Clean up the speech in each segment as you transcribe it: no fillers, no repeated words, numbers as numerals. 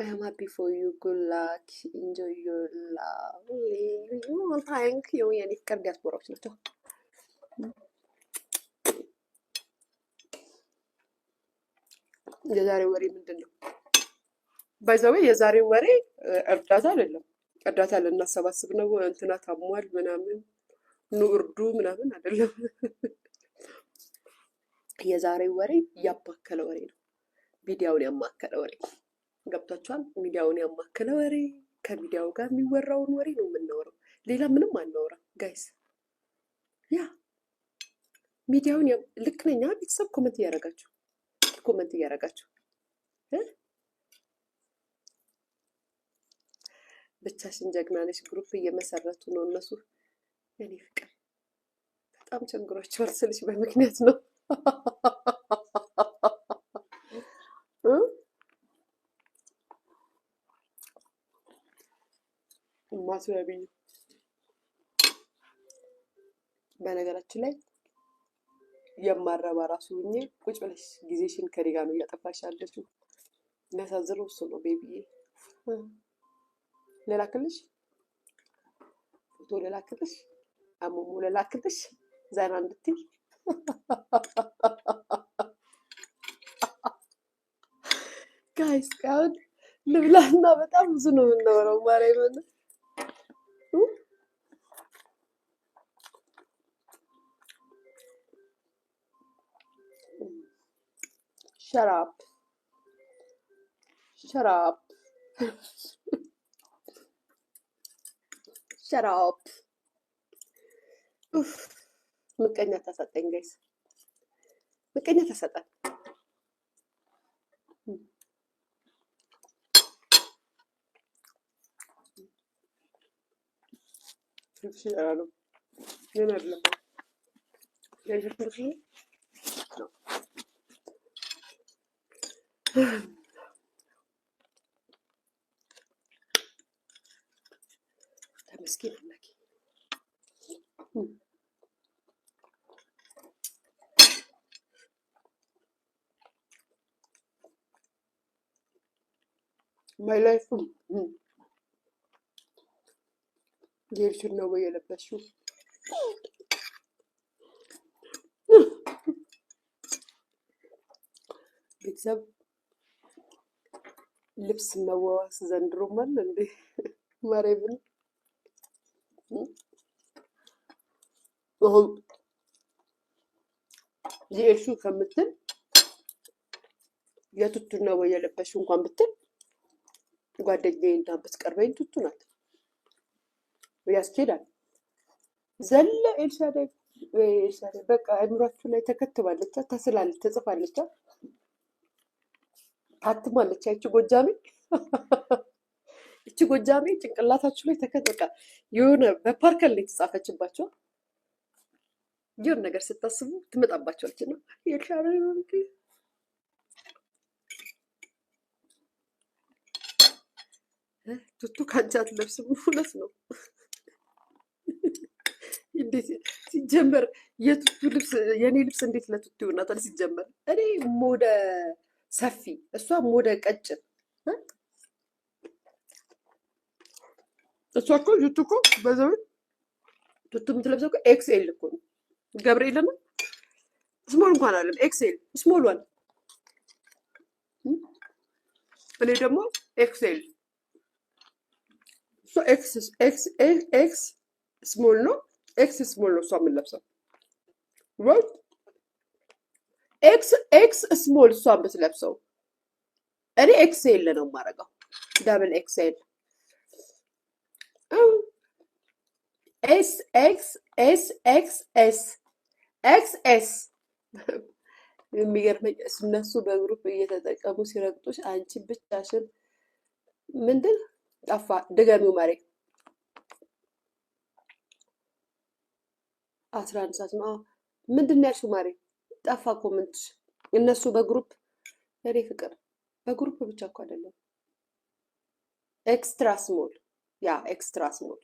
I am happy for you. Good luck. Enjoy your love. Thank you. የኔ ፍቅር ዲያስፖራዎች ናቸው። የዛሬ ወሬ ምንድን ነው? ባይዘዌ የዛሬ ወሬ እርዳታ አይደለም። እርዳታ ልናሰባስብ ነው። እንትና ታሟል ምናምን ኑ እርዱ ምናምን አይደለም። የዛሬ ወሬ ያማከለ ወሬ ነው። ሚዲያውን ያማከለ ወሬ ገብቷችኋል? ሚዲያውን ያማከለ ወሬ ከሚዲያው ጋር የሚወራውን ወሬ ነው የምናወራው። ሌላ ምንም አናወራም ጋይስ። ያ ሚዲያውን ልክ ነኝ። ቤተሰብ ኮመንት እያደረጋችሁ ብቻሽን ጀግና ነሽ። ግሩፕ እየመሰረቱ ነው እነሱ። የኔ ፍቅር በጣም ቸግሯቸዋል ስልሽ በምክንያት ነው። ማስረብኝ በነገራችን ላይ የማረባ ራሱ ሆኜ ቁጭ ብለሽ ጊዜሽን ከኔ ጋር ነው እያጠፋሽ ያለሽው። የሚያሳዝነው እሱ ነው። ቤቢዬ ልላክልሽ፣ ፎቶ ልላክልሽ፣ አሞሞ ልላክልሽ ዘና እንድትይ። ጋይስ ካሁን ልብላና በጣም ብዙ ነው የምናወራው። ማርያምን shut up shut up shut up ምቀኛ ተሰጠኝ ጋይስ፣ ምቀኛ ተሰጠን። ነው ግን አይደለም ተመስገን አምላኬ። ማይ ላይፍ ጌርሽን ነው ወይ የለበስሽው? ቤተሰብ ልብስ መዋዋስ ዘንድሮም አለ እንዴ? ማርያምን አሁን የእርሱ ከምትል የቱቱና ወይ የለበስሽው እንኳን ብትል ጓደኛዬ እና ብትቀርበኝ ቱቱ ናት። ያስኬዳል። ዘለ ኤልሻዳይ በቃ አእምሯችሁ ላይ ተከትባለች፣ ተስላለች፣ ተጽፋለች፣ ታትማለች። እቺ ጎጃሜ ጭንቅላታችሁ ላይ ተከተቀ የሆነ በፓርከር ላይ ተጻፈችባቸው። የሆነ ነገር ስታስቡ ትመጣባቸዋለች እና ኤልሻዳይ ቱቱ ካንቺ አትለብስም። እውነት ነው። እንዴት ሲጀመር የቱቱ ልብስ የኔ ልብስ እንዴት ለቱቱ ይሆናታል? ሲጀመር እኔ ሞደ ሰፊ እሷ ሞደ ቀጭን። እሷ እኮ ቱቱ እኮ በዛው ቱቱ የምትለብሰው እኮ ኤክስኤል እኮ ነው። ገብርኤል ነው ስሞል እንኳን አይደለም ኤክስኤል ስሞል ዋን። እኔ ደግሞ ኤክስኤል። እሷ ኤክስ ስሞል ነው። ኤክስ ስሞል ነው እሷ የምንለብሰው። ራይት ኤክስ ስሞል እሷ የምትለብሰው። እኔ ኤክስኤል ነው የማደርገው። ዳብል ኤክስኤል ኤክስ የሚገርመኝ እነሱ በግሩፕ እየተጠቀሙ ሲረግጡሽ አንቺ ብቻሽን ምንድን ጠፋ? ድገሚው ማሬ። 11 ሰዓት ነው። ምንድን ያልሽው ማሬ? ጠፋ ኮመንትሽ። እነሱ በግሩፕ እኔ ፍቅር በግሩፕ ብቻ እኮ አይደለም ኤክስትራ ስሞል ኤክስትራ ስሞል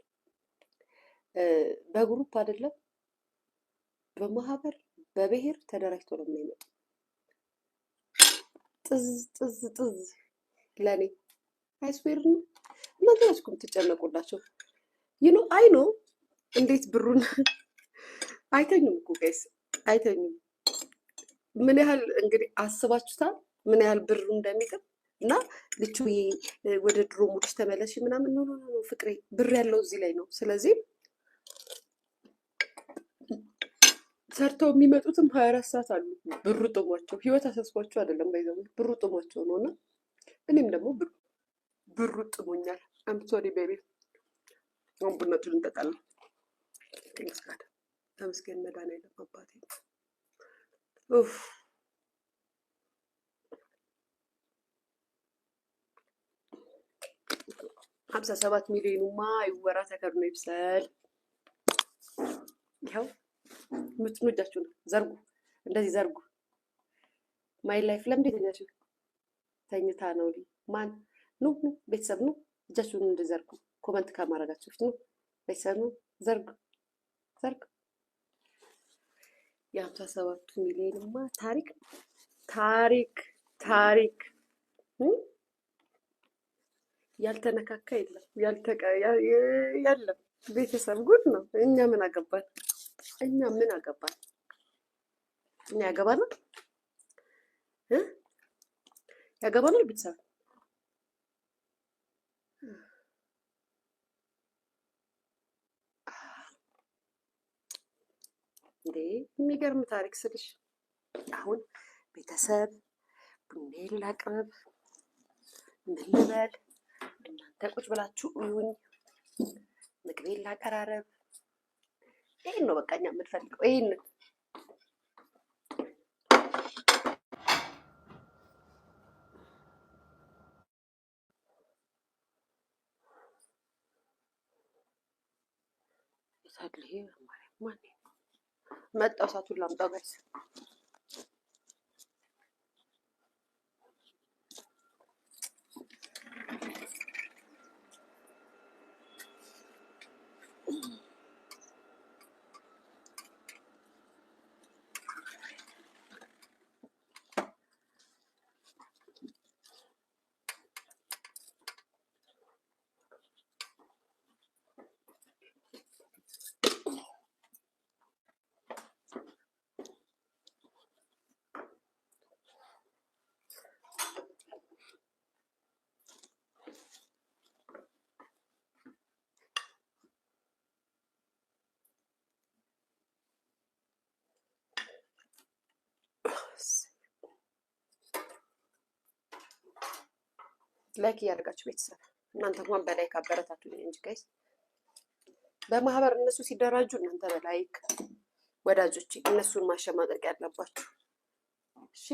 በግሩፕ አይደለም በማህበር በብሔር ተደራጅቶ ነው የሚመጡ። ጥዝ ለኔ አይስዌር ነው። እናንተ ናችሁ የምትጨነቁላቸው። ይኖ አይ ነው እንዴት ብሩን አይተኙም እኮ ጋይስ አይተኙም። ምን ያህል እንግዲህ አስባችሁታል ምን ያህል ብሩ እንደሚጥም እና ልቹ ወደ ድሮ ሙድሽ ተመለሽ ምናምን ነው ፍቅሬ፣ ብር ያለው እዚህ ላይ ነው። ስለዚህ ሰርተው የሚመጡትም 24 ሰዓት አሉ። ብሩ ጥሟቸው፣ ህይወት አሳስቧቸው አይደለም ባይዘው ብሩ ጥሟቸው ነው። እና እኔም ደግሞ ብሩ ጥሞኛል። አም ሶሪ ቤቢ። አሁን ቡናችንን እንጠጣለን። ተመስገን መድኃኒዓለም አባቴ። ኡፍ 57 ሚሊዮኑማ ይወራ ተከድኖ ይብሰል። ይኸው ምትኑ እጃችሁን ዘርጉ፣ እንደዚህ ዘርጉ። ማይ ላይፍ ለምንድን ተኛችሁ? ተኝታ ነው ማን ኑ ቤተሰብ ነው። እጃችሁን እንደዚህ ዘርጉ። ኮመንት ከማድረጋችሁ ፊት ነው ቤተሰብ ነው። ዘርጉ ዘርጉ። የ57 ሚሊዮንማ ታሪክ ታሪክ ታሪክ ያልተነካካ የለም የለም። ቤተሰብ ጉድ ነው። እኛ ምን አገባን? እኛ ምን አገባን? እኛ ያገባናል ያገባናል ቤተሰብ እንዴ! የሚገርም ታሪክ ስልሽ አሁን ቤተሰብ ቡኔን ላቅርብ ምን ልበል? እናንተ ቁጭ ብላችሁ እዩኝ፣ ምግቤን ላቀራረብ። ይሄን ነው በቃ እኛ የምንፈልገው ይሄን። ሳድልሄ ማን መጣው? እሳቱን ላምጣው ጋይስ። ላይክ እያደረጋችሁ ቤተሰብ እናንተ እንኳን በላይክ አበረታቱኝ እንጂ ጋይስ። በማህበር እነሱ ሲደራጁ እናንተ በላይክ ወዳጆች እነሱን ማሸማቀቅ ያለባችሁ እሺ።